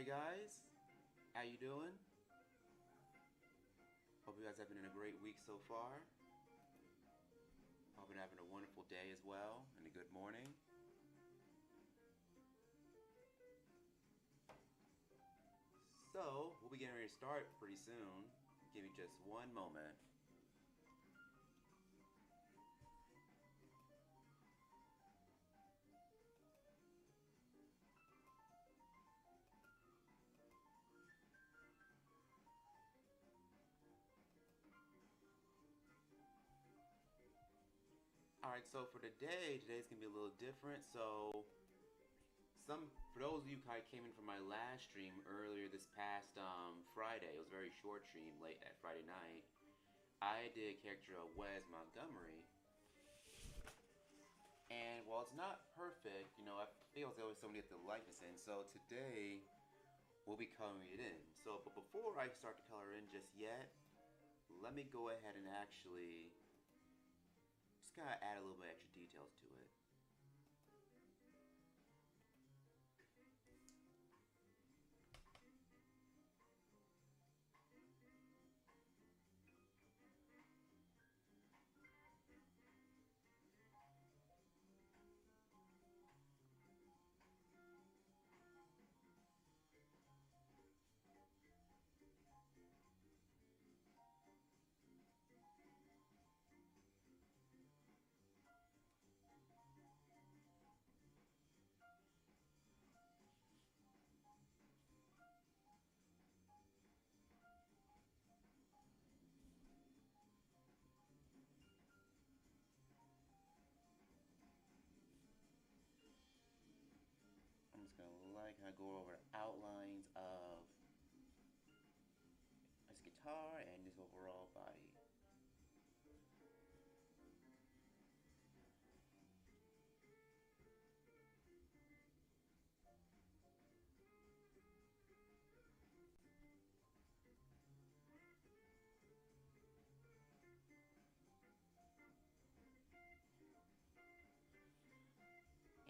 Hey guys, how you doing? Hope you guys have been in a great week so far. Hope you're having a wonderful day as well and a good morning. So, we'll be getting ready to start pretty soon. Give me just one moment. Alright, so for today's gonna be a little different. For those of you who came in from my last stream earlier this past Friday, it was a very short stream late at Friday night. I did a character of Wes Montgomery. And while it's not perfect, I feel there's always somebody at the likeness in. So today, we'll be coloring it in. But before I start to color in just yet, let me go ahead and actually just kind of add a little bit extra details to it. I'm just gonna go over the outlines of this guitar and this overall body.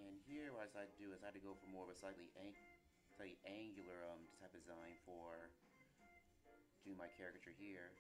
And here, what I do is I had to go for more of a slightly angular type of design for doing my caricature here.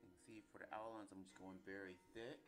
You can see for the outlines, I'm just going very thick.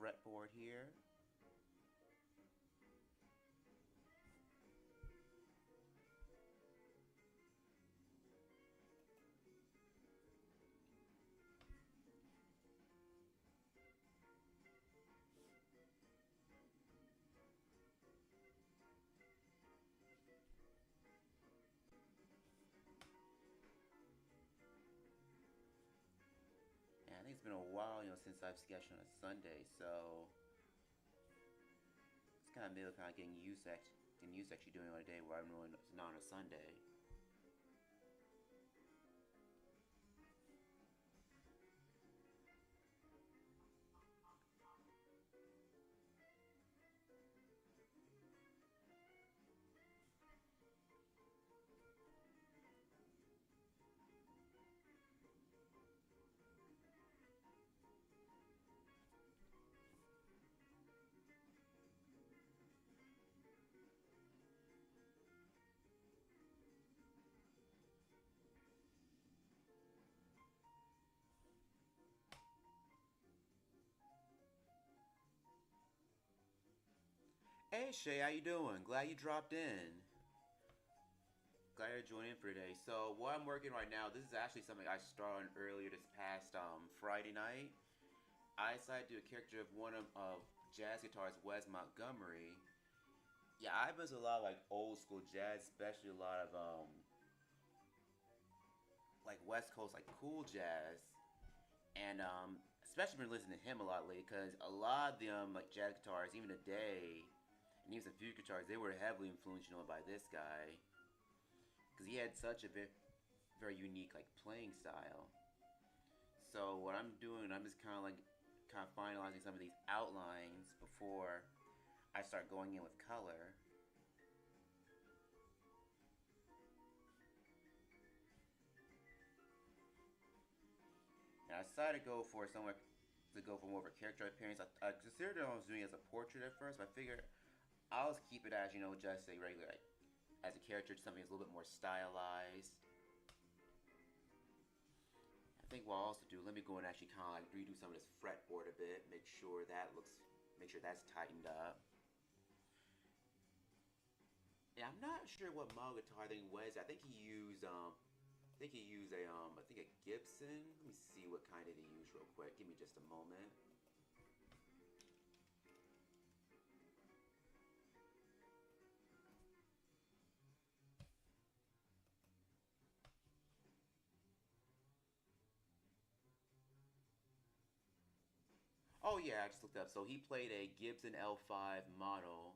fretboard here. And I think it's been a while, since I've sketched on a Sunday, so it's kind of maybe kind of getting used to actually doing it on a day where I'm really not on a Sunday. Hey Shay, how you doing? Glad you dropped in. Glad you're joining in for today. So what I'm working right now, this is actually something I started on earlier this past Friday night. I decided to do a character of one of jazz guitarist Wes Montgomery. Yeah, I've been to a lot of like old school jazz, especially a lot of like West Coast like cool jazz, and especially been listening to him a lot lately because a lot of the like jazz guitarists, even today, and even some future guitarists, they were heavily influenced, by this guy because he had such a very unique like playing style. So what I'm doing, I'm just kind of finalizing some of these outlines before I start going in with color. And I decided to go for more of a character appearance. I considered I was doing it as a portrait at first, but I figured I'll just keep it as just a regular like, as a character, something that's a little bit more stylized. I think what I'll also do, let me go and actually kind of like redo some of this fretboard a bit, make sure that's tightened up. Yeah, I'm not sure what model guitar thing was. I think he used a Gibson. Let me see what kind of he used real quick. Give me just a moment. Oh yeah, I just looked up. So he played a Gibson L5 model,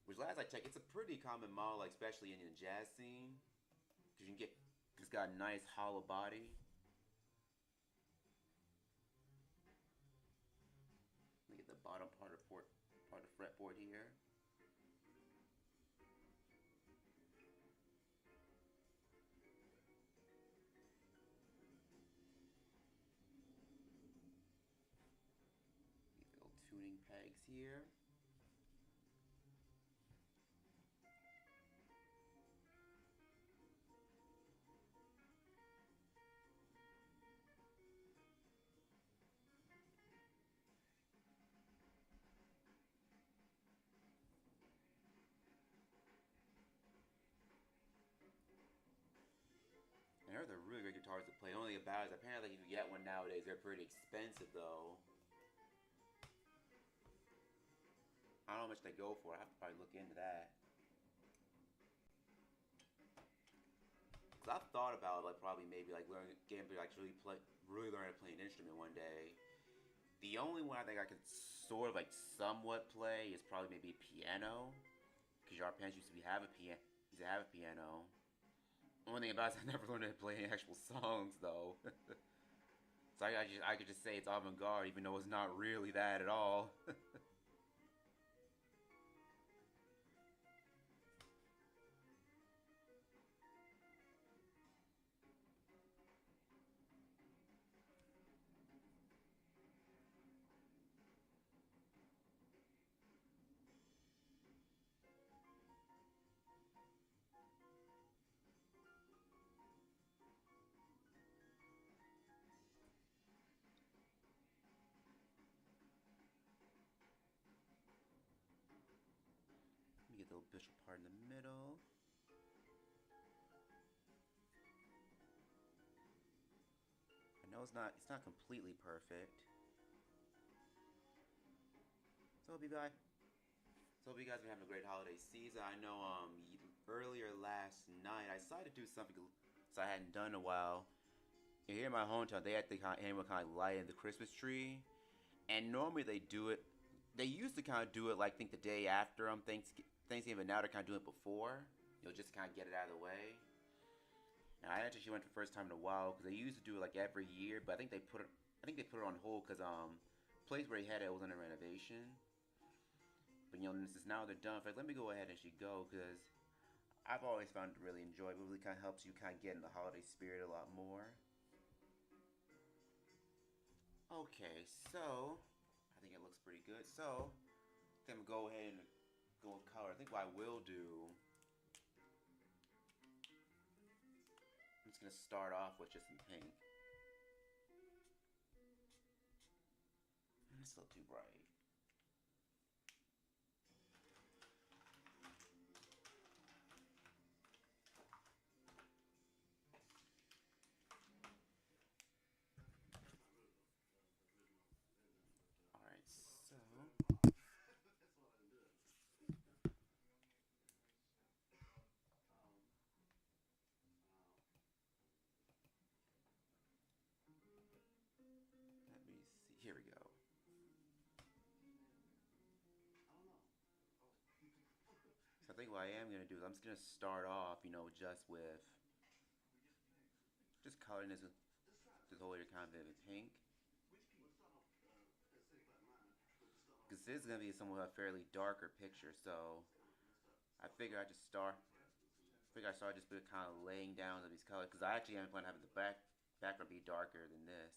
which last I checked, it's a pretty common model, like especially in the jazz scene, because you can get it's got a nice hollow body. Let me get the bottom part of the fretboard here. These little tuning pegs here. And they're the really great guitars to play. Only about is apparently if you get one nowadays, they're pretty expensive though. I don't know how much they go for. I have to probably look into that. Cause I've thought about like probably maybe like learning getting to actually really learn how to play an instrument one day. The only one I think I could sort of like somewhat play is probably maybe piano, because our parents used to have a piano. One thing about it is I never learned how to play any actual songs though. So I could just say it's avant-garde even though it's not really that at all. the bishop part in the middle. I know it's not completely perfect. So hope you guys so hope you guys are having a great holiday season. I know earlier last night I decided to do something so I hadn't done in a while. Here in my hometown, they had the animal kind of light in the Christmas tree, and normally they do it. They used to kind of do it like I think the day after Thanksgiving. Now they're kind of doing it before. You'll just kind of get it out of the way. Now I actually went for the first time in a while because they used to do it like every year, but I think they put it on hold because place where he had it was under renovation. But since now they're done, like, let me go ahead and actually go because I've always found it really enjoyable. It really kind of helps you kind of get in the holiday spirit a lot more. Okay, so I think it looks pretty good. So I'm gonna go ahead and go with color. I think what I will do, I'm just gonna start off with just some pink. It's still too bright. Alright, so let me see. Here we go. So I think what I am gonna do is I'm just gonna start off, just coloring this whole area kind of in pink. Because this is gonna be somewhat a fairly darker picture, so I figure I just start. I start just kind of laying down these colors because I actually am planning on having the background be darker than this.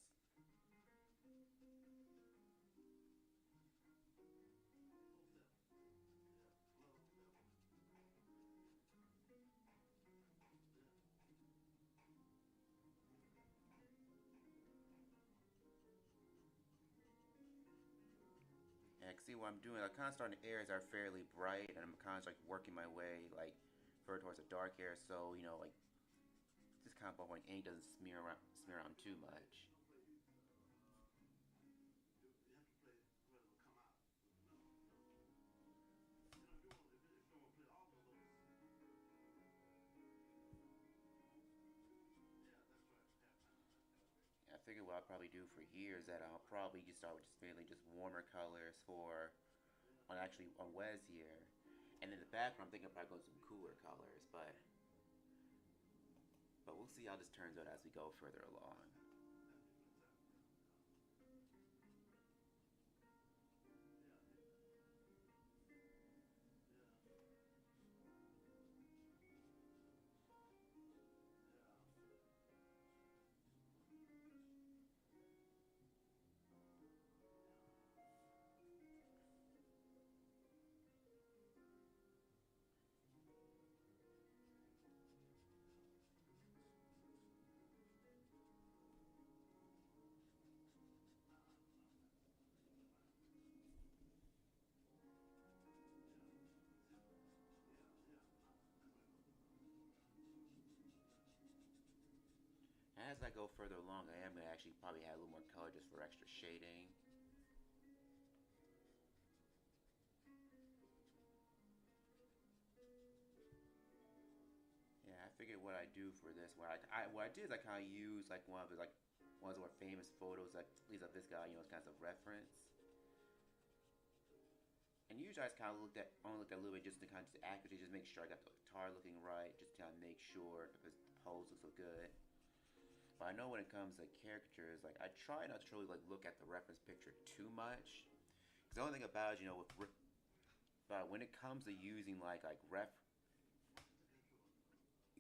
And see what I'm doing. I'm kind of starting the areas are fairly bright, and I'm kind of like working my way like further towards the dark area. So like just kind of when ink doesn't smear around too much. I figure what I'll probably do for here is that I'll probably just start with just mainly just warmer colors for on Wes here, and in the background I'm thinking I'll probably go some cooler colors, but we'll see how this turns out as we go further along. As I go further along, I am gonna actually probably add a little more color just for extra shading. Yeah, I figured what I do for this, what I did is I kind of use like one of the more famous photos, like at least of this guy, as kind of reference. And usually I just kind of only looked at a little bit just to kind of just accuracy, just make sure I got the guitar looking right, just to kind of make sure the pose looks so good. But I know when it comes to caricatures, like I try not to truly like look at the reference picture too much, because the only thing about it, but when it comes to using use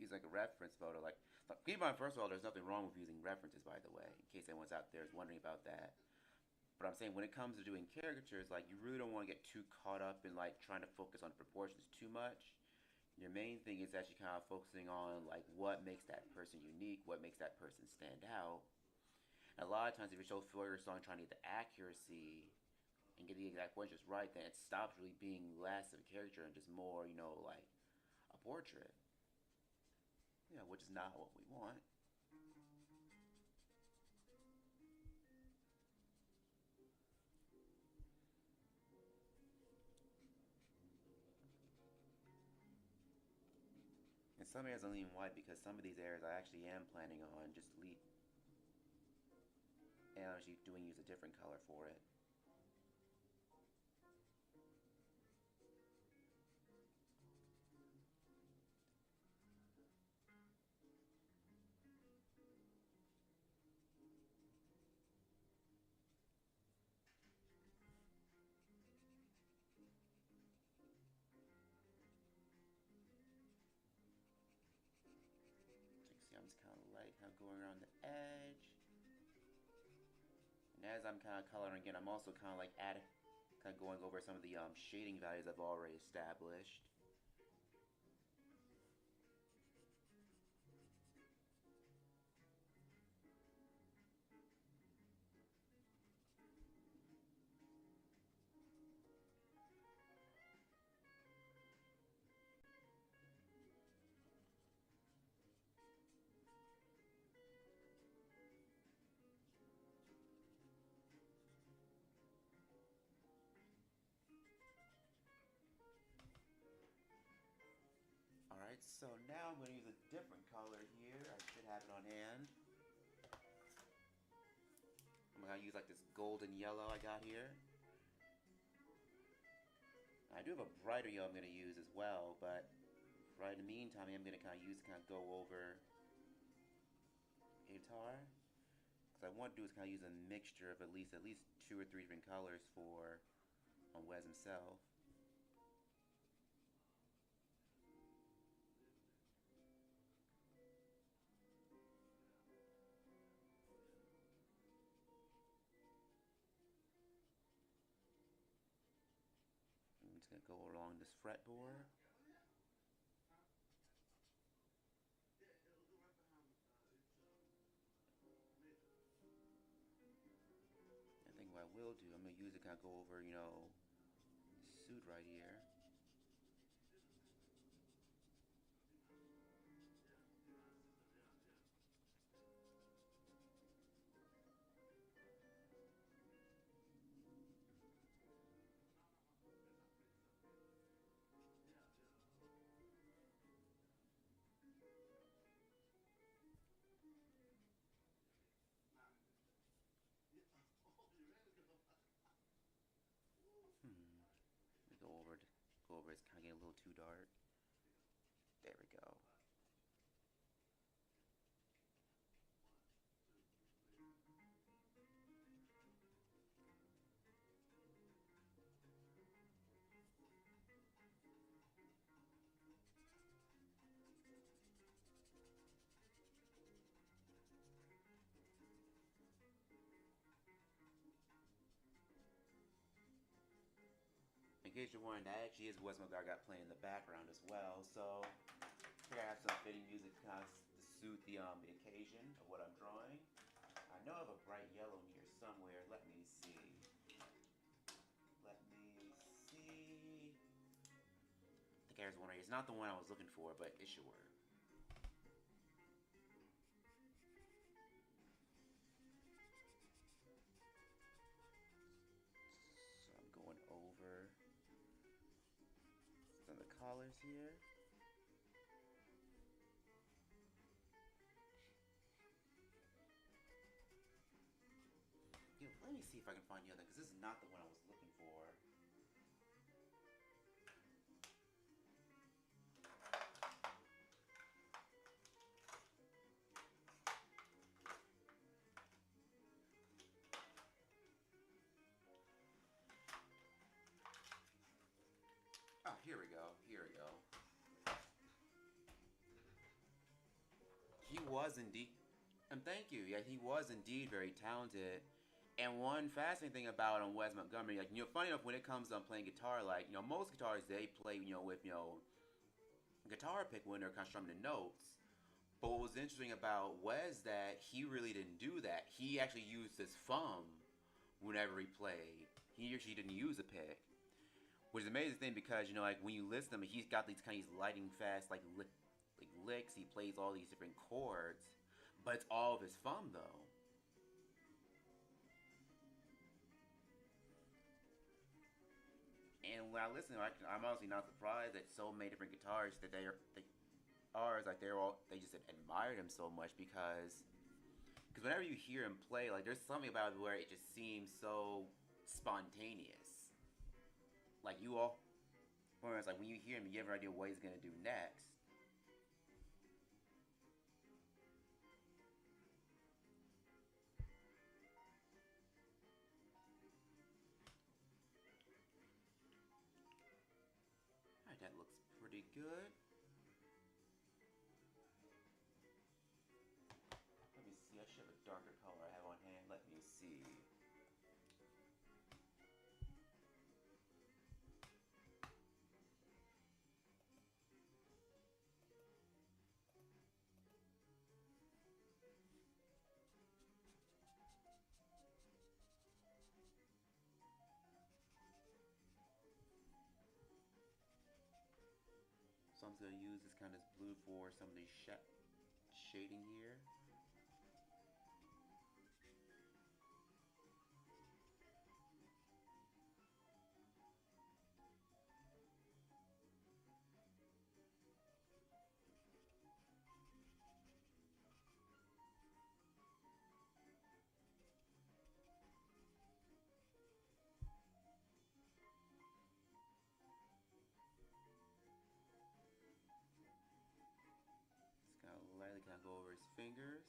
like a reference photo, keep in mind first of all, there's nothing wrong with using references, by the way, in case anyone's out there is wondering about that. But I'm saying when it comes to doing caricatures, like you really don't want to get too caught up in like trying to focus on proportions too much. Your main thing is actually kind of focusing on like what makes that person unique, what makes that person stand out. And a lot of times, if you're so focused on trying to get the accuracy, and get the exact point just right, then it stops really being less of a caricature and just more, like a portrait. Which is not what we want. And some areas I'm leaving white because some of these areas I actually am planning on just leave and actually use a different color for it. So you see, I'm just kind of going around the edge. And as I'm kind of coloring again, I'm also kind of going over some of the shading values I've already established. Alright, so now I'm going to use a different color here. I should have it on hand. I'm going to use like this golden yellow I got here. I do have a brighter yellow I'm going to use as well, but right in the meantime, I'm going to kind of go over a guitar. Because I want to do is kind of use a mixture of at least 2 or 3 different colors for Wes himself. I'm just going to go along this fretboard. I think what I will do, I'm going to use it kind of go over, suit right here. Go over, it's kind of getting a little too dark. There we go. In case you're wondering, that actually is Wes Montgomery I got playing in the background as well. So here I have some fitting music kind of to suit the occasion of what I'm drawing. I know I have a bright yellow in here somewhere. Let me see. I think there's one right here. It's not the one I was looking for, but it should work. So I'm going over some of the collars here. Let me see if I can find the other, because this is not the one I was looking for. Oh, here we go. He was indeed, and thank you. Yeah, he was indeed very talented. And one fascinating thing about Wes Montgomery, funny enough, when it comes to playing guitar, most guitars they play, with guitar pick when they're kind of strumming the notes. But what was interesting about Wes that he really didn't do that. He actually used his thumb whenever he played. he or she didn't use a pick. Which is an amazing thing because like when you listen to him, he's got these kind of lightning fast like licks. He plays all these different chords, but it's all of his thumb though. And when I listen, I'm honestly not surprised that so many different guitarists that they are like they just admired him so much because whenever you hear him play, like there's something about it where it just seems so spontaneous. Like you all, whereas like when you hear him, you have no idea what he's gonna do next. Alright, that looks pretty good. Let me see. I should have a darker color I have on hand. Let me see. So I'm just gonna use this kind of blue for some of the shading here. Just kind of lightly kind of go over his fingers.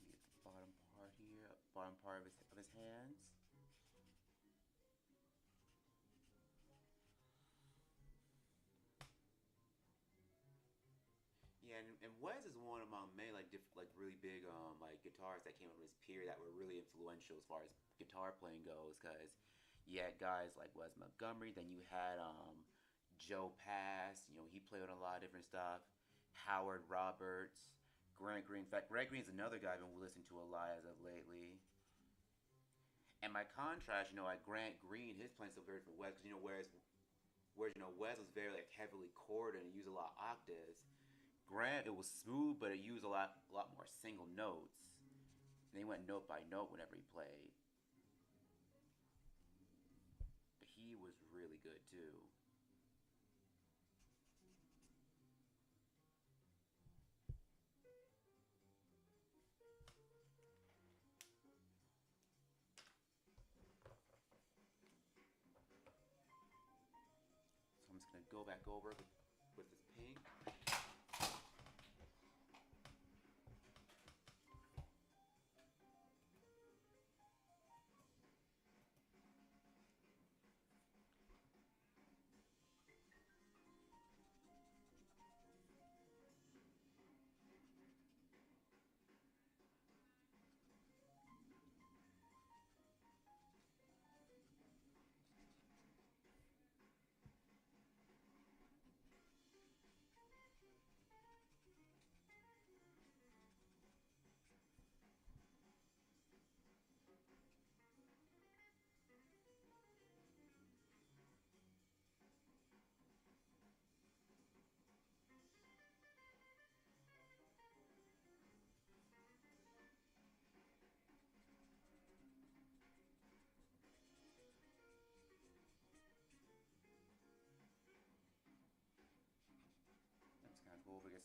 Get the bottom part here, bottom part of his hands. Yeah, and Wes is one among many like really big like guitarists that came up in his period that were really influential as far as guitar playing goes. Because you had guys like Wes Montgomery, then you had Joe Pass. He played on a lot of different stuff. Howard Roberts, Grant Green. In fact, Grant Green's another guy I've been listening to a lot as of lately. And by contrast, like Grant Green, his playing still very different Wes. Because whereas Wes was very like heavily chorded and used a lot of octaves. Grant, it was smooth, but it used a lot more single notes. And he went note by note whenever he played. But he was really good too. So I'm just gonna go back over with this pink.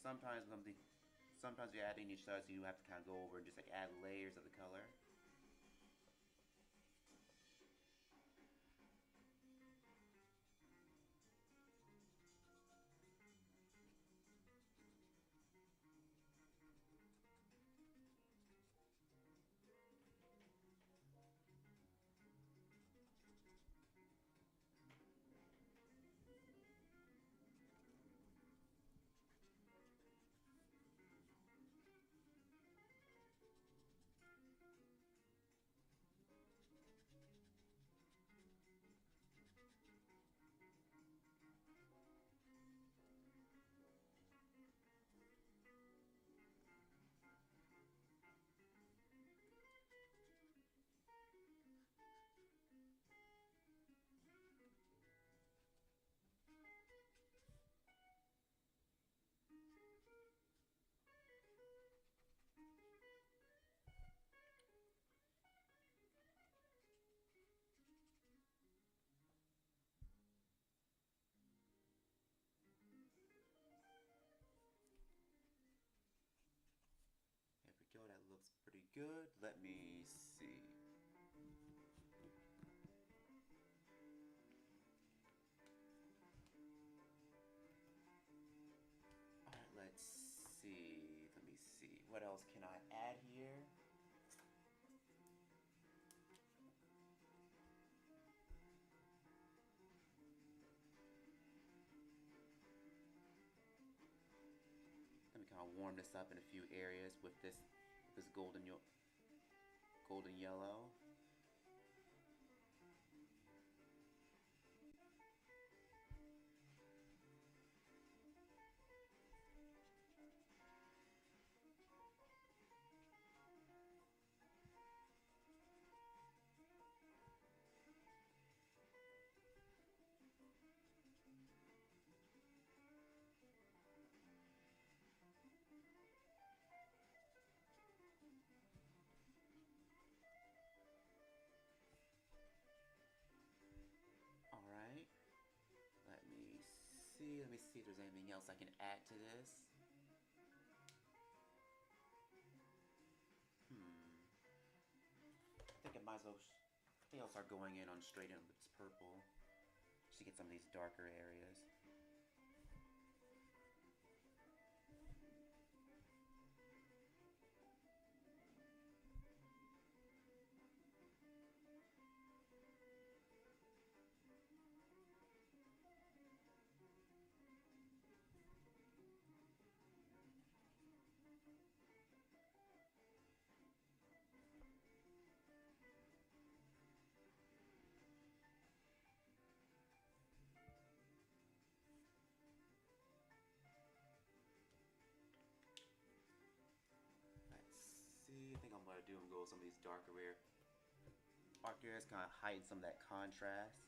sometimes sometimes you're adding each side, so you have to kind of go over and just like add layers of the color. There we go, that looks pretty good. Let me see. Alright, let's see. Let me see. What else can I add here? Let me kind of warm this up in a few areas with this golden yellow. Alright. Let me see. Let me see if there's anything else I can add to this. I think I might as well. I think I'll start going in on straight in with this purple, just to get some of these darker areas. I think I'm gonna do and go with some of these darker areas, kind of heighten some of that contrast.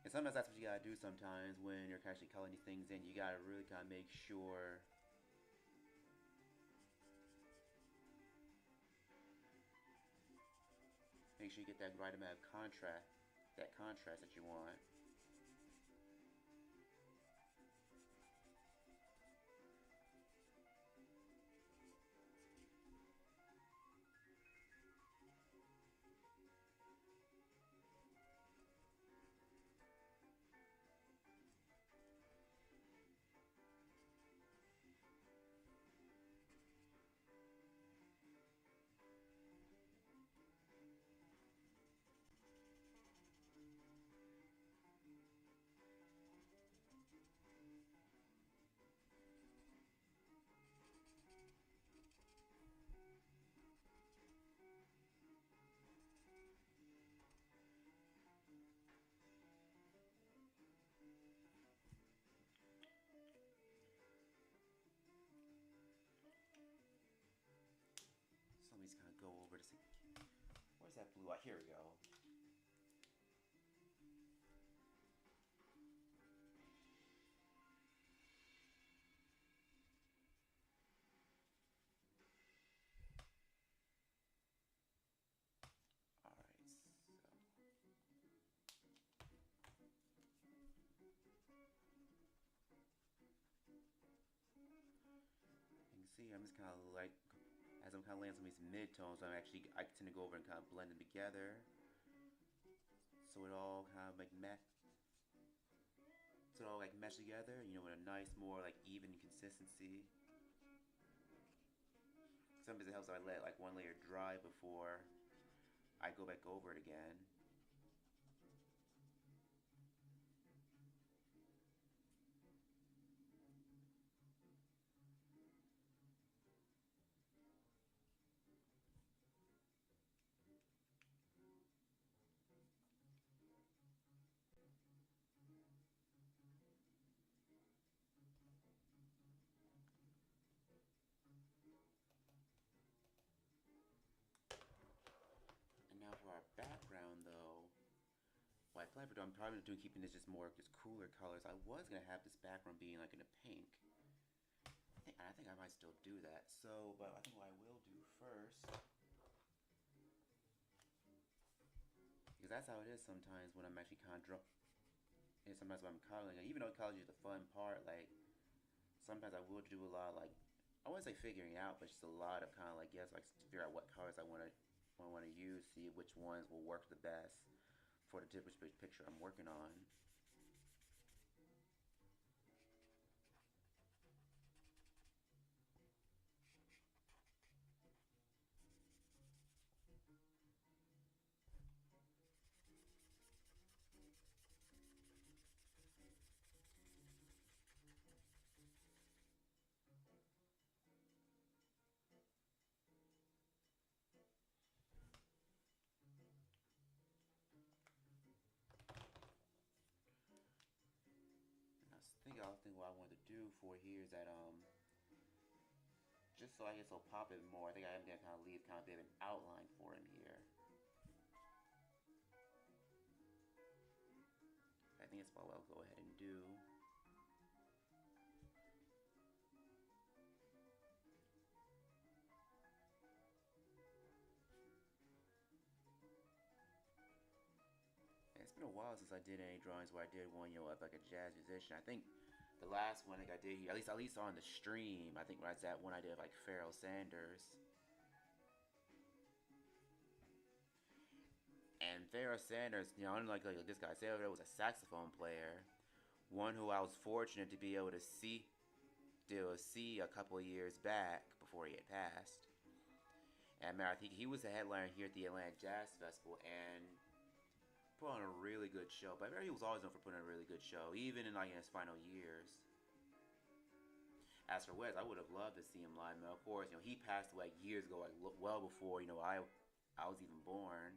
And sometimes that's what you gotta do. Sometimes when you're actually coloring these things in, you gotta really kind of make sure you get that right amount of contrast, that you want. Somebody's gonna go over to see. Where's that blue? Here we go. see, I'm just kind of like, as I'm kind of laying some of these mid-tones, I tend to go over and kind of blend them together. So it all kind of like mesh together, you know, with a nice, more like even consistency. Sometimes it helps if I let like one layer dry before I go back over it again. And now for our background though, what I plan for doing, I'm probably doing keeping this just cooler colors. I was gonna have this background being like in a pink. I think I might still do that. So, but I think what I will do first, because that's how it is sometimes when I'm actually kind of drunk. And sometimes when I'm coloring, even though college is the fun part, like sometimes I will do a lot of like, I wouldn't say figuring out, but just a lot of kind of like, yes, like figure out what colors I want to use, see which ones will work the best for the different picture I'm working on. And I think what I wanted to do for here is that just so I guess it'll pop it more. I think I am gonna kind of leave kind of a bit of an outline for him here. I think that's what I'll go ahead and do. And it's been a while since I did any drawings where I did one, you know, of like a jazz musician. I think the last one like I did here, at least on the stream, I think that's that one I did of like Pharoah Sanders. And Pharoah Sanders, you know, unlike this guy, Pharoah was a saxophone player, one who I was fortunate to be able to see a couple of years back before he had passed. And man, I think he was the headliner here at the Atlanta Jazz Festival and put on a really good show. But he was always known for putting on a really good show, even in like in his final years. As for Wes, I would have loved to see him live. But of course, you know, he passed away years ago, like well before I was even born.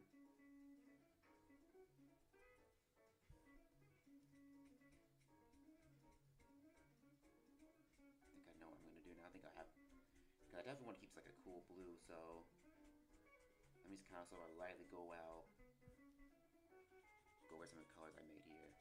I think I know what I'm gonna do now. I think I have. Cause I definitely want to keep like a cool blue, so let me just kind of sort of lightly go over some of the colors I made here.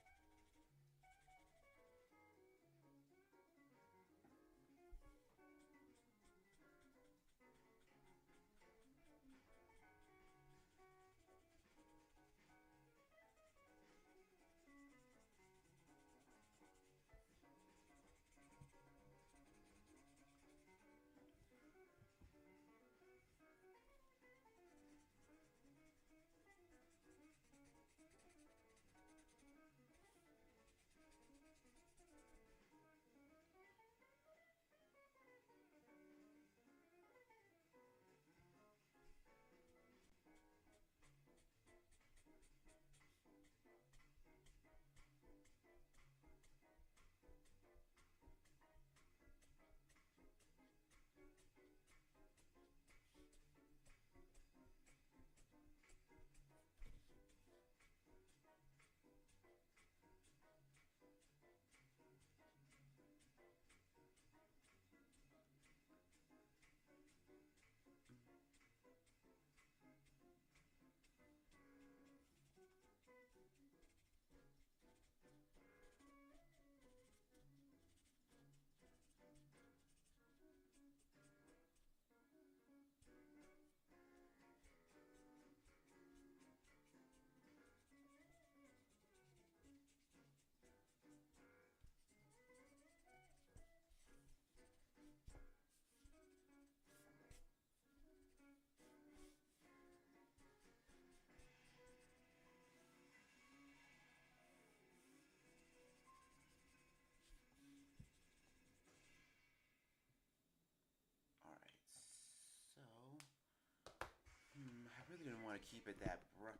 really didn't want to keep it that bright.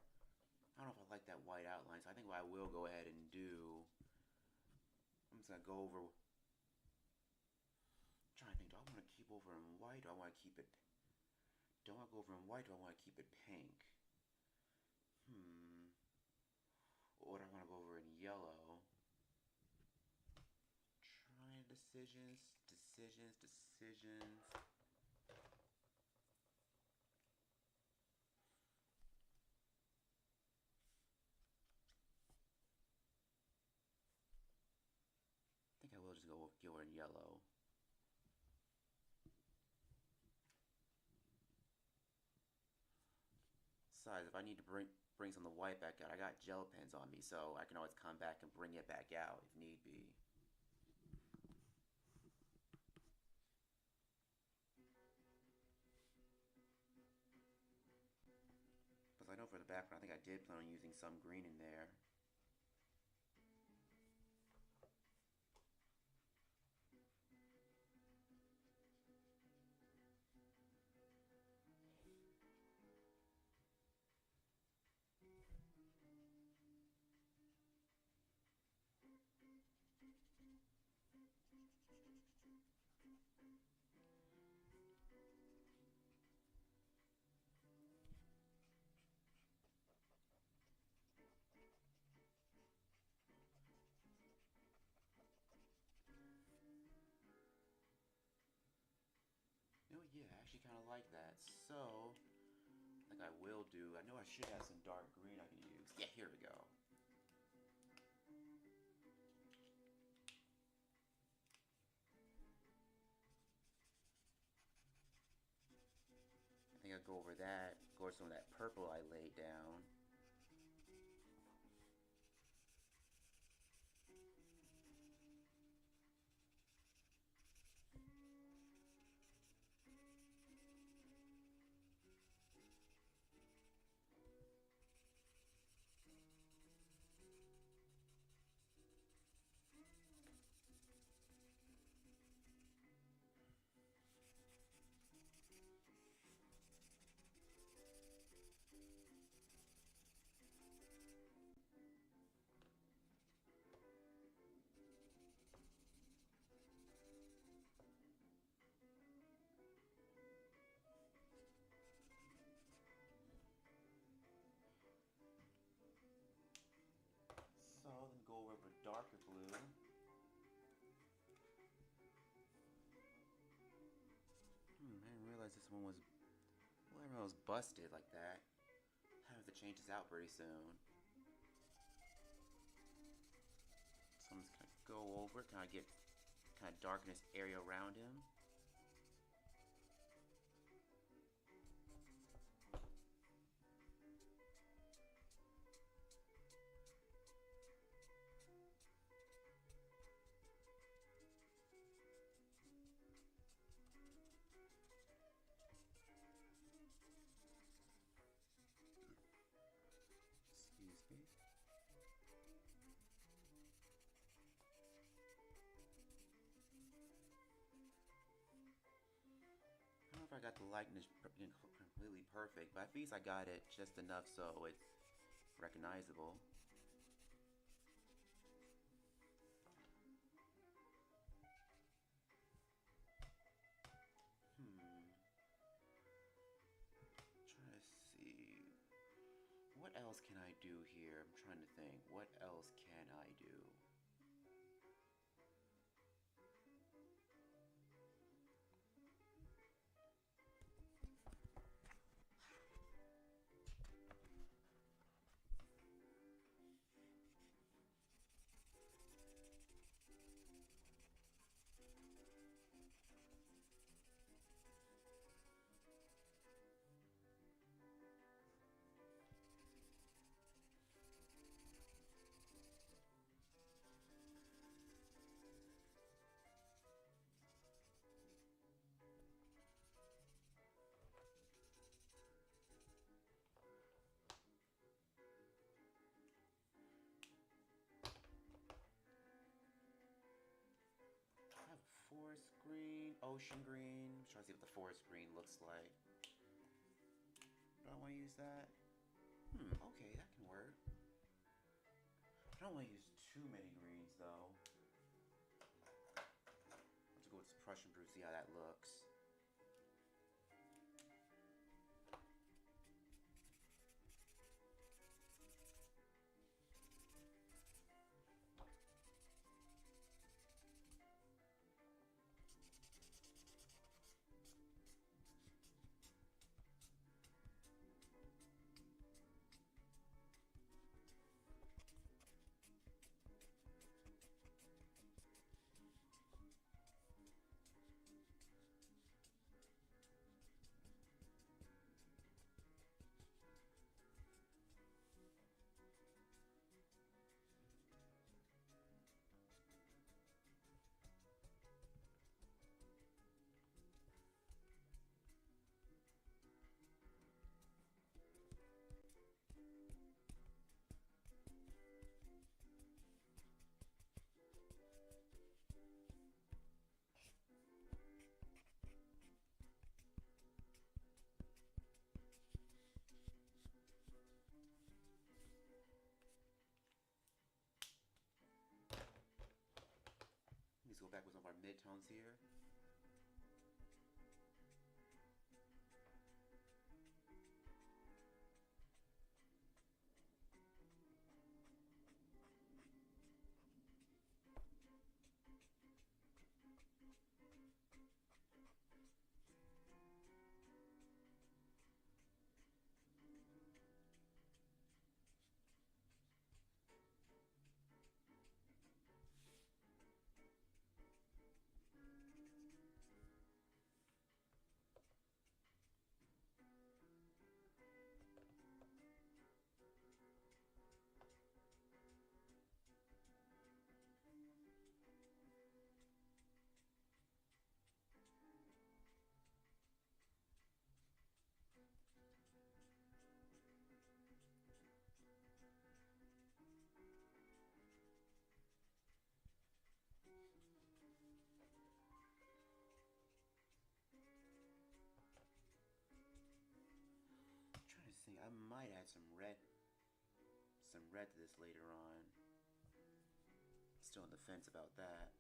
I don't know if I like that white outline, so I think what I will go ahead and do, I'm just gonna go over. I'm trying to think, do I want to keep over in white? Do I want to keep it? Do I want to go over in white? Do I want to keep it pink? Or do I want to go over in yellow? Trying decisions. I think I will just go over in yellow. Besides, if I need to bring some of the white back out, I got gel pens on me, so I can always come back and bring it back out if need be. Because I know for the background, I think I did plan on using some green in there. Oh yeah, I actually kind of like that. So, like I will do, I know I should have some dark green I can use. Yeah, here we go. I think I'll go over that, go over some of that purple I laid down. So then go over for darker blue. I didn't realize this one was, well, I didn't realize it was busted like that. I have to change this out pretty soon. So I'm just gonna go over, kind of darken this area around him. Excuse me. I don't know if I got the likeness completely perfect, but at least I got it just enough so it's recognizable. Trying to see. What else can I do here? I'm trying to think. What else can I do? I have forest green, ocean green. I'm trying to see what the forest green looks like. Do I want to use replace that. Okay, that can work. I don't want to use too many greens though. Let's go with this Prussian brew, see how that looks. Let's go back with some of our mid-tones here. I'm trying to think, I might add some red to this later on. Still on the fence about that.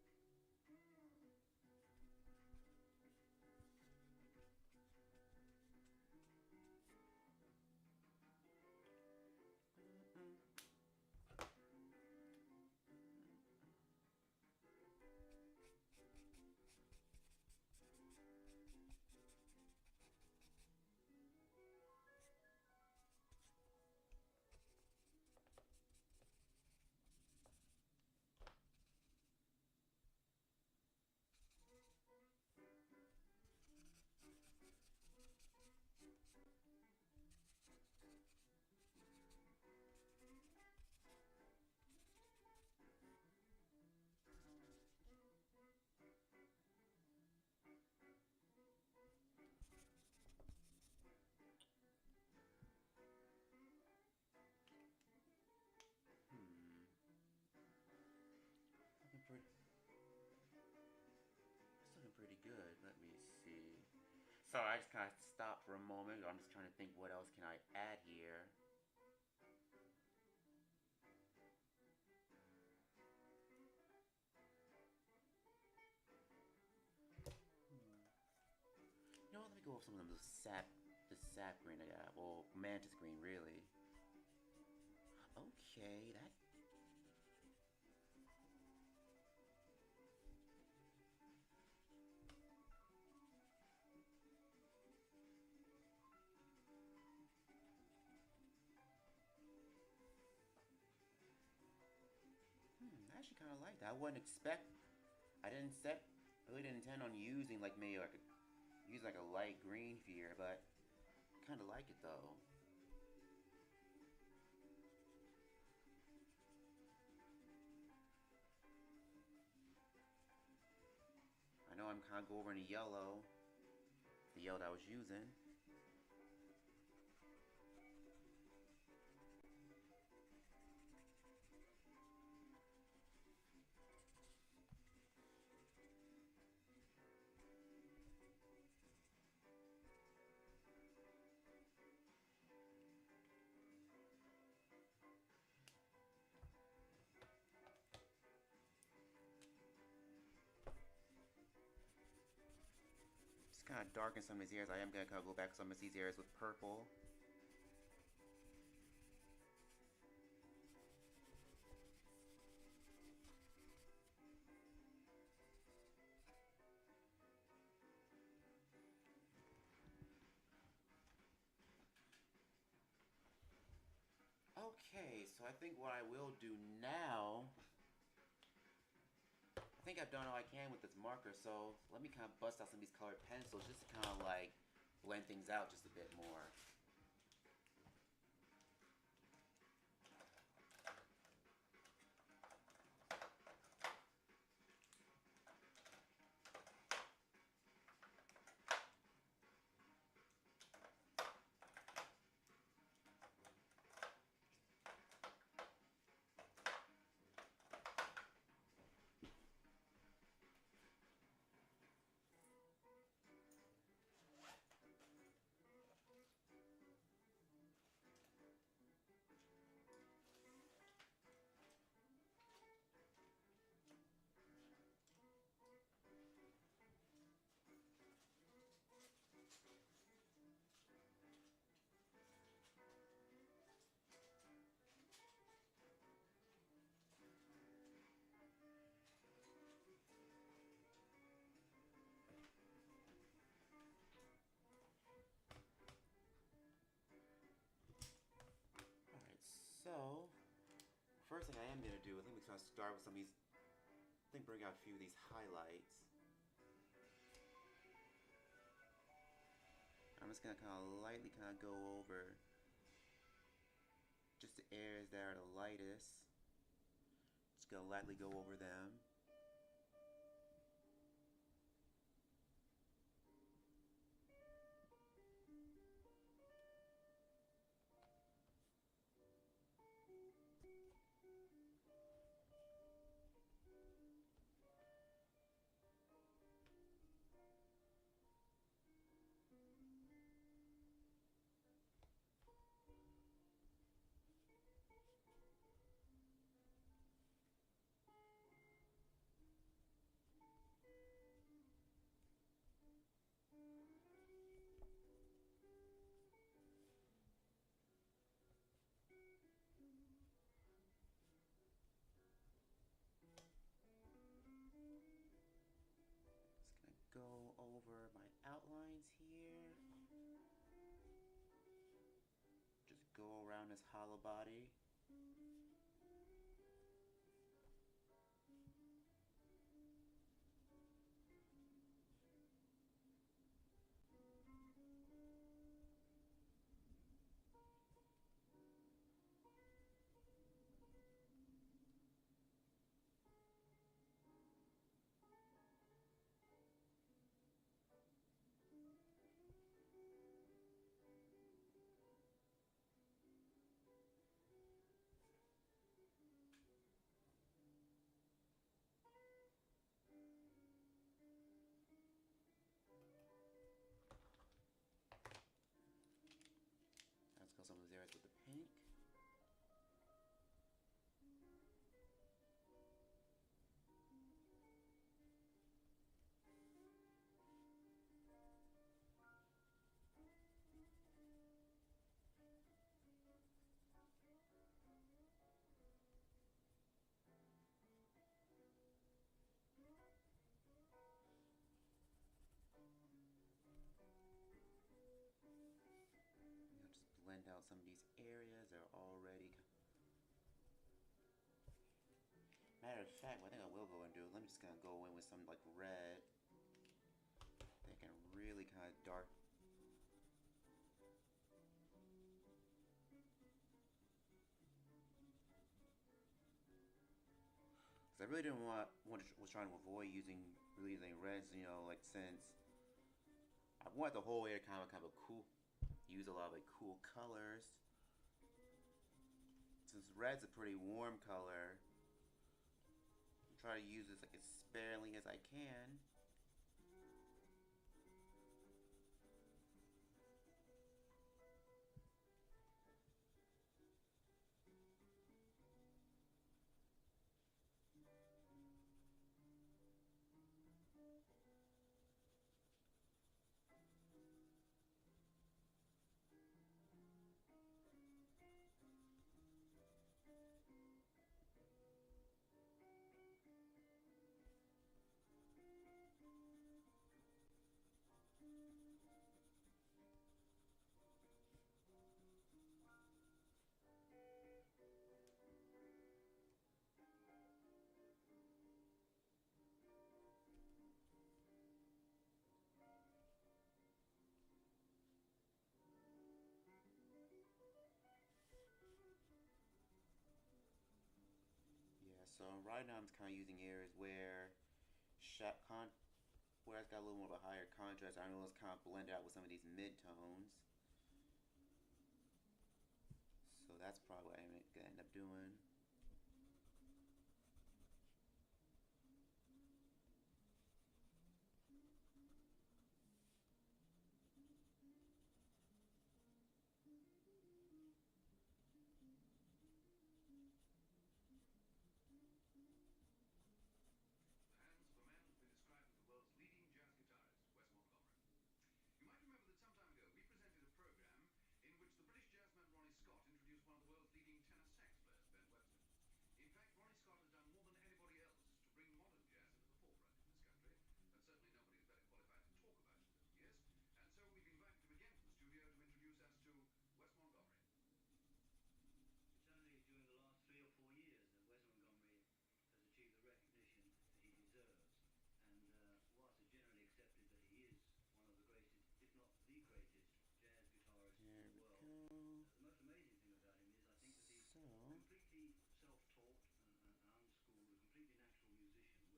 It's looking pretty good. Let me see. So I just kind of stopped for a moment. I'm just trying to think what else can I add here. You know what? Let me go with some of the sap green I got. Well, mantis green, really. Okay, that. I actually kind of like that. I wouldn't expect. I didn't set. Really didn't intend on using like maybe like use like a light green here, but kind of like it though. I know I'm kind of go over into yellow, the yellow that I was using. kind of darken some of these areas. I am going to kind of go back some of these areas with purple. Okay, so I think what I will do now, I think I've done all I can with this marker, so let me kind of bust out some of these colored pencils just to kind of like blend things out just a bit more. So, first thing I am going to do, I think we're going to start with some of these, I think bring out a few of these highlights. I'm just going to kind of lightly kind of go over just the areas that are the lightest. Just going to lightly go over them. Go over my outlines here. Just go around this hollow body. Let's go some of those areas with the pink. Blend out some of these areas that are already. Matter of fact, what I think I will go and do, let me just kind of go in with some like red. They can really kind of dark. Because I really didn't was trying to avoid using reds, you know, like since I want the whole area kind of cool. Use a lot of like cool colors. Since red's a pretty warm color, I try to use this like as sparingly as I can. So right now I'm just kind of using areas where where it's got a little more of a higher contrast. I know it's kind of blend out with some of these mid-tones. So that's probably what I'm gonna end up doing. Hands of a man who's been described as the world's leading jazz guitarist, Wes Montgomery. You might remember that some time ago we presented a program in which the British jazzman Ronnie Scott introduced one of the world's leading tenor sax players, Ben Webster. In fact, Ronnie Scott has done more than anybody else to bring modern jazz into the forefront in this country, and certainly nobody is better qualified to talk about it than he is. And so we've invited him again to the studio to introduce us to Wes Montgomery. It's only during the last 3 or 4 years that Wes Montgomery has achieved the recognition he deserves. And whilst it's generally accepted that he is one of the greatest, if not the greatest, jazz guitarists in There the we world, go. the most amazing thing about him is I think that he's So completely self-taught and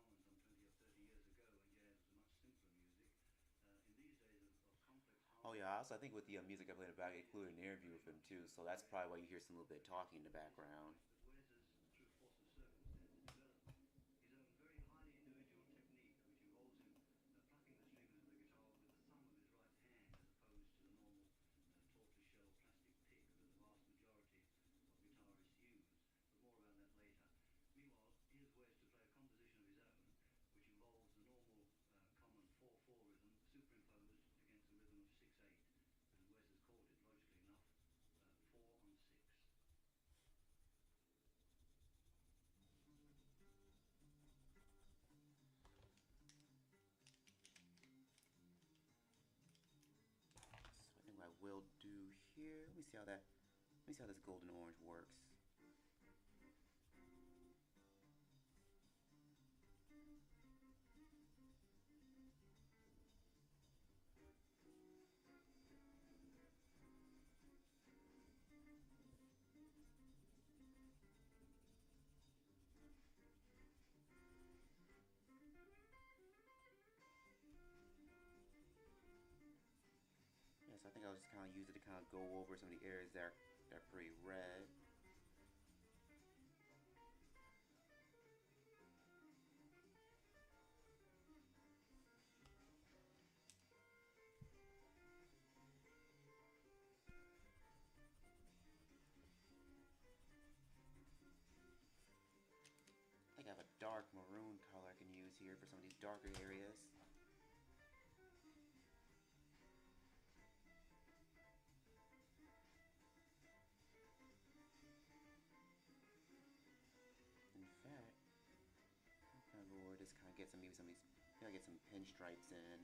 unschooled, a completely natural musician, whereas this was quite common some 20 or 30 years ago when jazz was much simpler music. In these days of complex oh harmony, yeah, also I think with the music I played in the back, I it is included an interview with very him much too. So that's very probably why you hear complex. some little bit of And talking in the it is to the background. point that Wes has, through force of circumstances, developed his own very highly individual technique, which involves him plucking the strings of the guitar with the thumb of his right hand, as opposed to the normal tortoiseshell plastic pick that the vast majority of guitarists use. But more about that later. Meanwhile, here's Wes to play a composition of his own, which involves the normal common 4/4 rhythm superimposed against the rhythm of 6/8. And Wes has called it, logically enough, 4 on 6. So I think what I will do here. Let me see how that. Let me see how this golden orange works. Yes, I think I'll just kind of use it to kind of go over some of the areas that are pretty red. I think I have a dark maroon color I can use here for some of these darker areas. In fact, I'm gonna go over this kind of get some maybe some of these. Maybe I get some pinstripes in.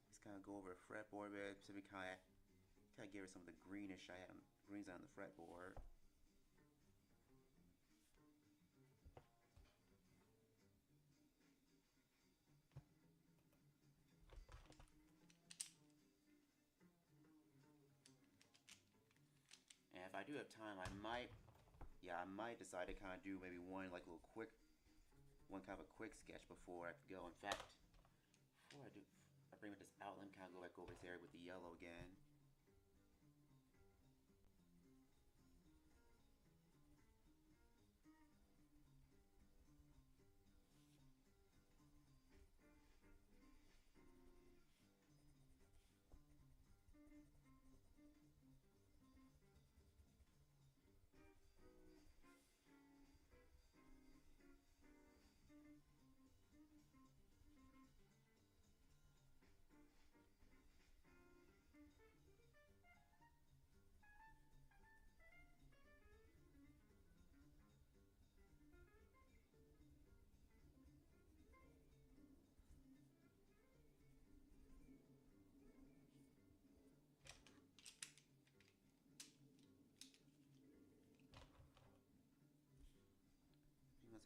Just kind of go over the fretboard bit, so we kind of give her some of the greenish I had greens on the fretboard. And if I do have time, I might decide to kind of do maybe one like little quick, one kind of a quick sketch before I go. In fact, before I bring this out, let me kind of go back over this area with the yellow again.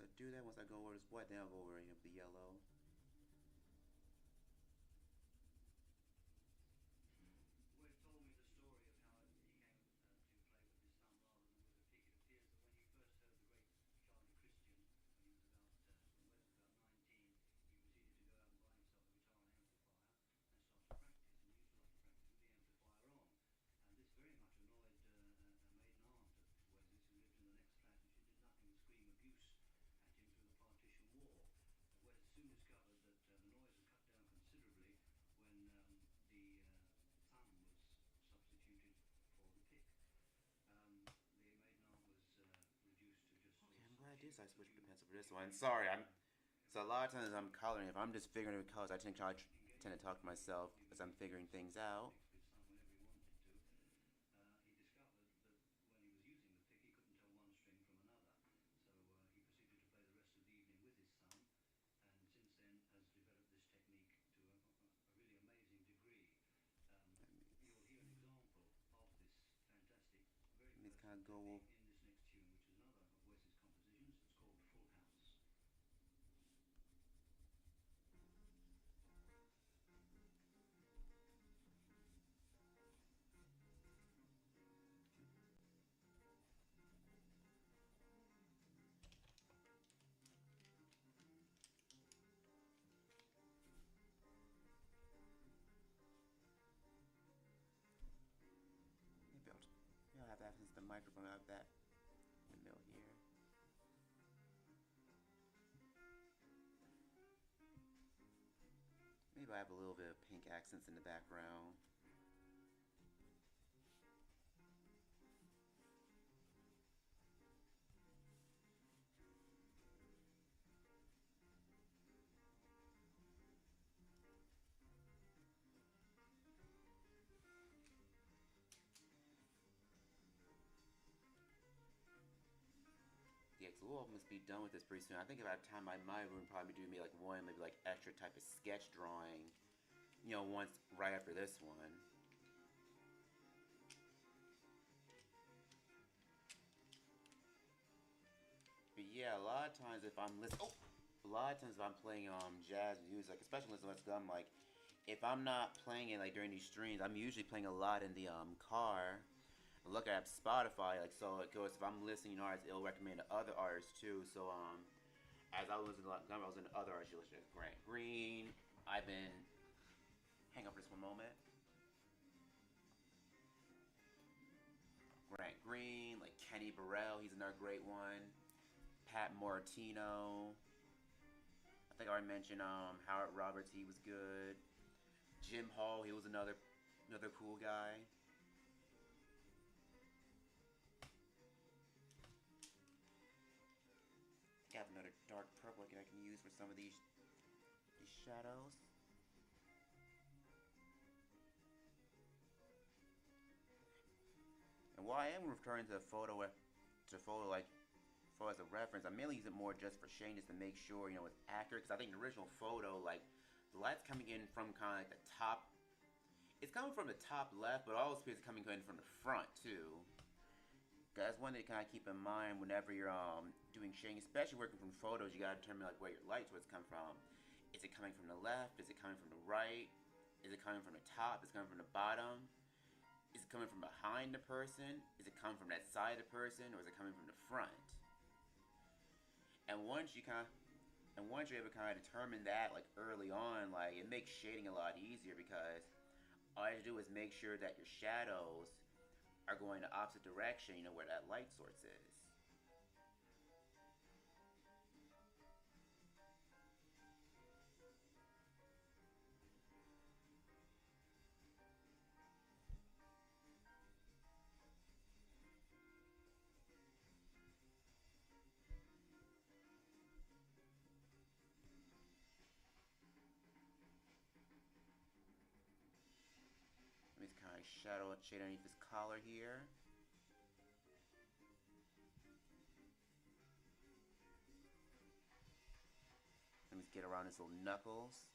I do that, once I go over this white, then I'll go over here with the yellow. Wes told me the story of how he came to play with his thumb rather than with a pick. It appears that when he first heard the great Charlie Christian, when Wes was about 19, he proceeded to go out and buy himself a guitar and amplifier and start to practice. And he used to like to practice with the amplifier on. And this very much annoyed a maiden aunt of Wes's who lived in the next flat, and she did nothing but scream abuse at him through the partition wall. Wes soon discovered that the noise had cut down considerably when the thumb was substituted for the pick. The maiden aunt was reduced to just Okay, I'm glad I did. So I switched the pencil for this one. Sorry, so a lot of times I'm coloring. If I'm just figuring out colors, I tend to talk to myself as I'm figuring things out. He discovered that when he was using the pick, he couldn't tell one string from another. So he proceeded to play the rest of the evening with his thumb, and since then has developed this technique to a really amazing degree. You'll hear an example of this fantastic, very Let me versatile kind of go. technique in this next tune, which is another of Wes's compositions. It's called Full House. Maybe I'll have that since the microphone. I have that in the middle here. Maybe I have a little bit of pink accents in the background. Yeah, cause we'll almost be done with this pretty soon. I think about time I might even probably do maybe like one, maybe like extra type of sketch drawing, once right after this one. But yeah, a lot of times if I'm listening, a lot of times if I'm playing jazz music, especially listening to I'm like, if I'm not playing it like during these streams, I'm usually playing a lot in the car. Look at Spotify, like so it goes. If I'm listening to artists, it'll recommend to other artists too. So as I was listening to I was in other artists, you listen to Grant Green. I've been hang on for just one moment. Grant Green, like Kenny Burrell, he's another great one. Pat Moratino. I think I already mentioned Howard Roberts, he was good. Jim Hall, he was another cool guy. I have another dark purple I can use for some of these shadows. And while I am referring to the photo like photo as a reference, I mainly use it more just for shading, just to make sure it's accurate. Because I think the original photo, like the light's coming in from kind of like the top. It's coming from the top left, but it also appears coming in from the front too. That's one thing to kind of keep in mind whenever you're doing shading, especially working from photos. You gotta determine like where your light source come from. Is it coming from the left? Is it coming from the right? Is it coming from the top? Is it coming from the bottom? Is it coming from behind the person? Is it coming from that side of the person, or is it coming from the front? And once you're able to kind of determine that like early on, like it makes shading a lot easier because all you have to do is make sure that your shadows are going the opposite direction, where that light source is. Let me just kind of shade underneath this collar here. Let me just get around his little knuckles.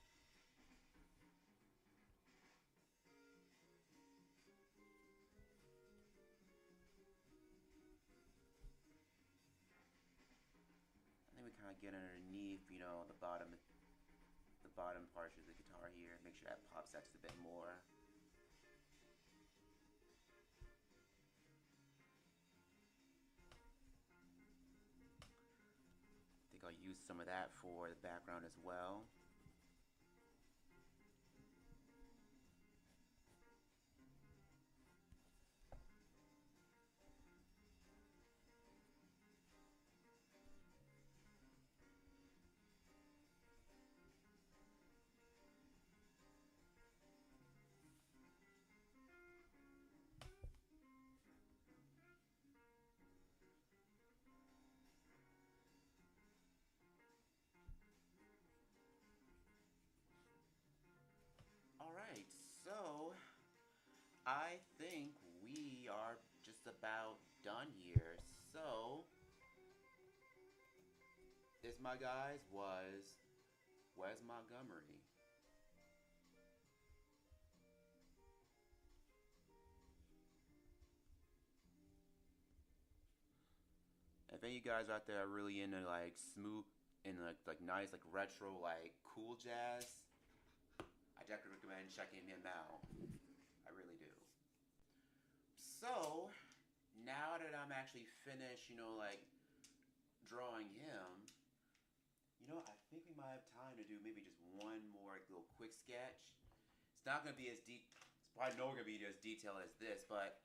kind of get underneath, the bottom portion of the guitar here. Make sure that pops out just a bit more. I think I'll use some of that for the background as well. Alright, so I think we are just about done here. So, this, my guys, was Wes Montgomery. If any of you guys out there are really into like smooth and like nice like retro like cool jazz, I definitely recommend checking him out. I really do. So now that I'm actually finished, like drawing him, I think we might have time to do maybe just one more little quick sketch. It's not gonna be as deep. It's probably not gonna be as detailed as this, but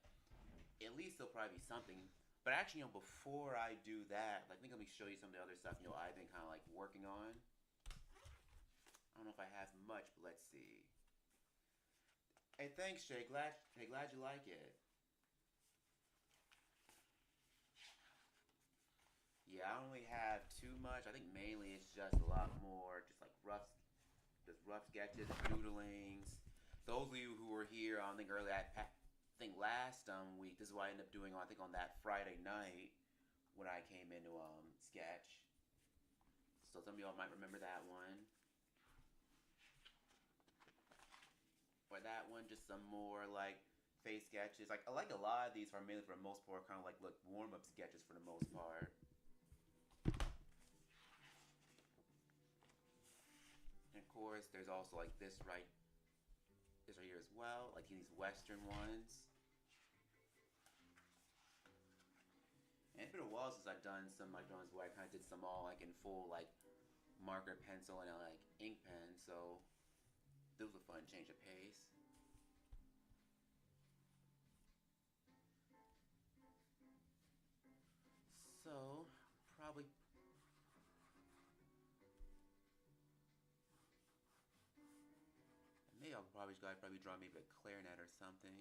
at least there'll probably be something. But actually, before I do that, I think let me show you some of the other stuff, I've been kind of like working on. I don't know if I have much, but let's see. Hey, thanks, Jay. Glad you like it. Yeah, I don't really have too much. I think mainly it's just a lot more, just rough sketches, doodlings. Those of you who were here, I think earlier, I think last week, this is what I ended up doing. I think on that Friday night when I came into sketch. So some of y'all might remember that one. Or that one, just some more like face sketches. Like I like a lot of these are mainly for the most part kind of like warm up sketches for the most part. And of course, there's also like this right here as well, like these Western ones. And it's been a while since I've done some like drawings where I kind of did some all like in full like marker, pencil, and like ink pen. So this was a fun change of pace. So probably. Maybe I'll probably draw maybe a clarinet or something.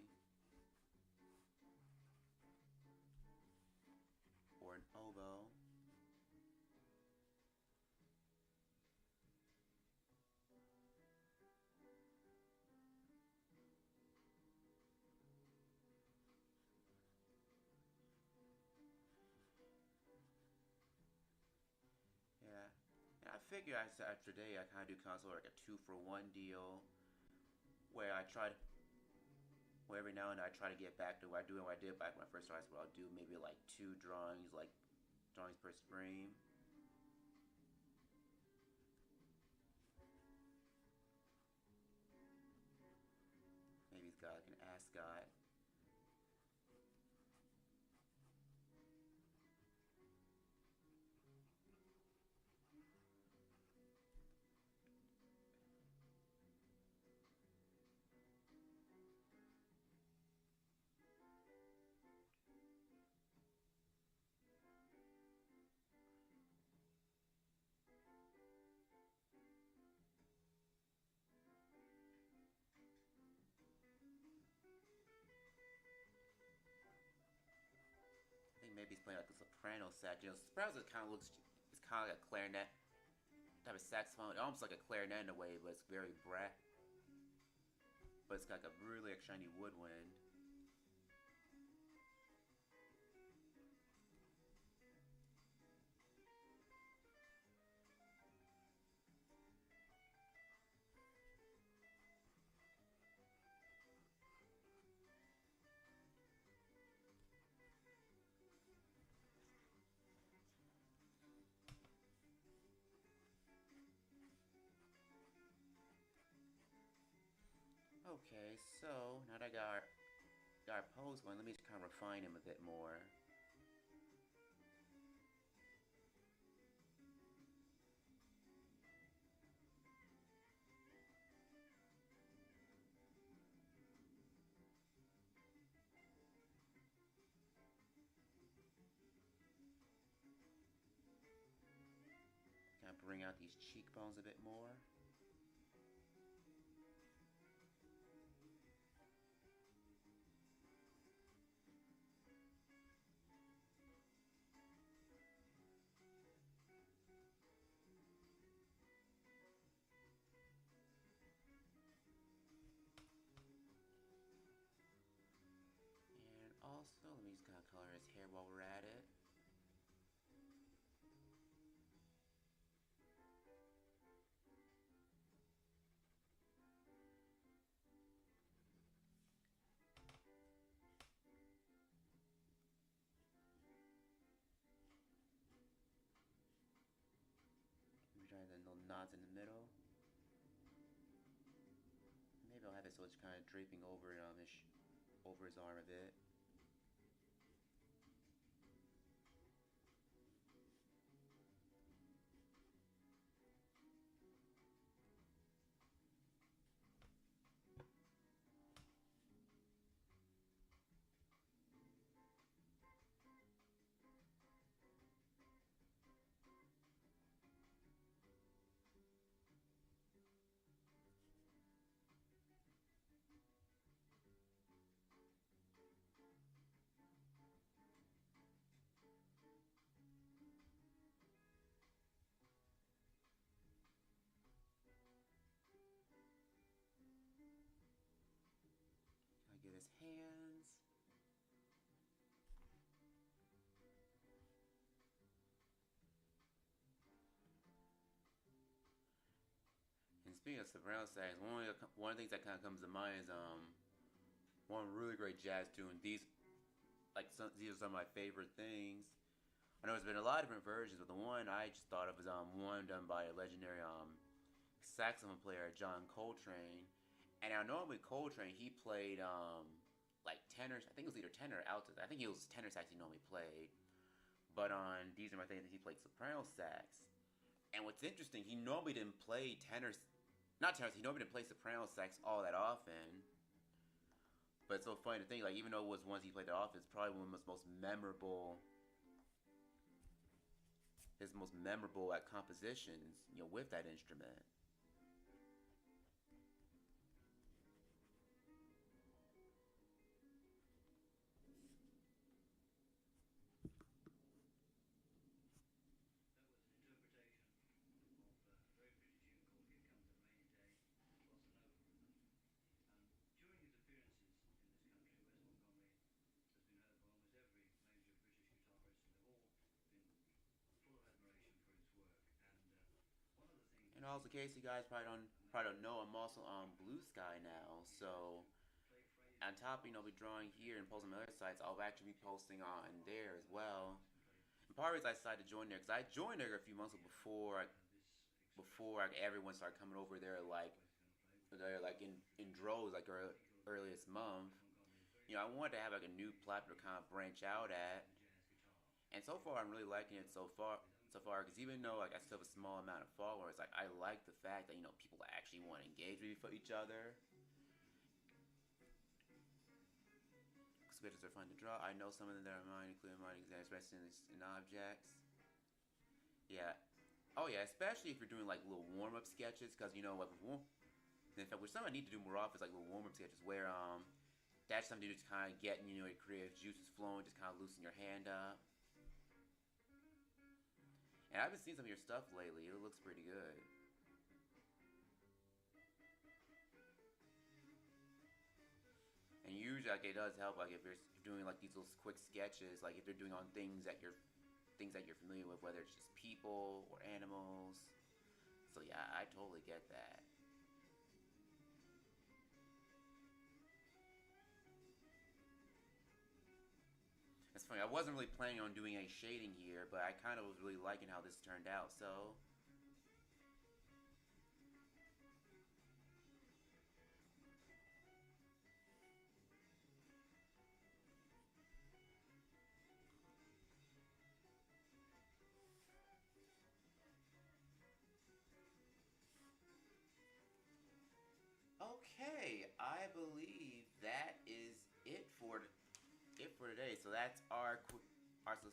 Or an oboe. Yeah. And I figure after today I kind of do console like a 2-for-1 deal where every now and then I try to get back to what I did back when I first started. Where I'll do maybe like 2 drawings per stream. Maybe he's got like an ascot. I think maybe he's playing like a soprano sax. Sopranos it's kind of like a clarinet type of saxophone, almost like a clarinet in a way, but it's very brass. But it's got like a really like, shiny woodwind. Okay, so now that I got our pose going, let me just kind of refine him a bit more. Kind of bring out these cheekbones a bit more. And also, let me just kind of color his hair while we're at it. Maybe try the little knots in the middle. Maybe I'll have it so it's kind of draping over over his arm a bit. I get his hands. And speaking of soprano sax, one of the things that kind of comes to mind is one really great jazz tune. These are some of my favorite things. I know there's been a lot of different versions, but the one I just thought of was one done by a legendary saxophone player, John Coltrane. And I know with Coltrane, he played like tenors. I think it was either tenor or alto. I think it was tenor sax he normally played. But on These Are My Things, he played soprano sax. And what's interesting, he normally didn't play not tenors. He normally didn't play soprano sax all that often. But it's so funny to think, like, even though it was ones he played that often, it's probably one of his most memorable compositions, with that instrument. And also, in case you guys probably don't know, I'm also on Blue Sky now. So on top, be drawing here and posting on other sites. I'll actually be posting on there as well. And part of the reason I decided to join there, because I joined there a few months before everyone started coming over there, like in droves, like earliest month. I wanted to have like a new platform to kind of branch out at, and so far I'm really liking it so far. Because even though like I still have a small amount of followers, like I like the fact that people actually want to engage with each other. Sketches are fun to draw. I know some of them that are mine, including mine expressed in objects. Yeah. Oh yeah, especially if you're doing like little warm up sketches, because like in fact, which something I need to do more often is like little warm up sketches where that's something to just kind of get your creative juices flowing, just kind of loosen your hand up. And I've been seeing some of your stuff lately. It looks pretty good. And usually, like, it does help. Like, if you're doing like these little quick sketches, like if you're doing on things that you're familiar with, whether it's just people or animals. So yeah, I totally get that. It's funny. I wasn't really planning on doing any shading here, but I kind of was really liking how this turned out. So for today. So that's our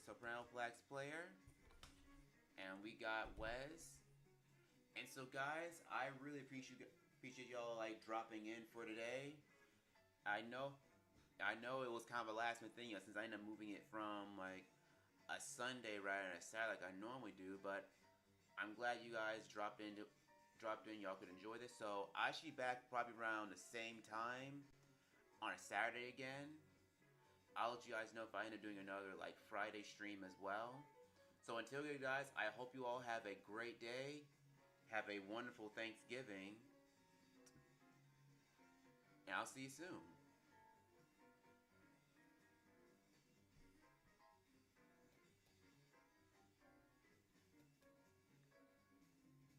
soprano flax player, and we got Wes. And so guys, I really appreciate y'all like dropping in for today. I know it was kind of a last minute thing, since I ended up moving it from like a Sunday rather than a Saturday like I normally do, but I'm glad you guys dropped in. Y'all could enjoy this. So I should be back probably around the same time on a Saturday again. I'll let you guys know if I end up doing another like Friday stream as well. So until then, guys, I hope you all have a great day. Have a wonderful Thanksgiving. And I'll see you soon.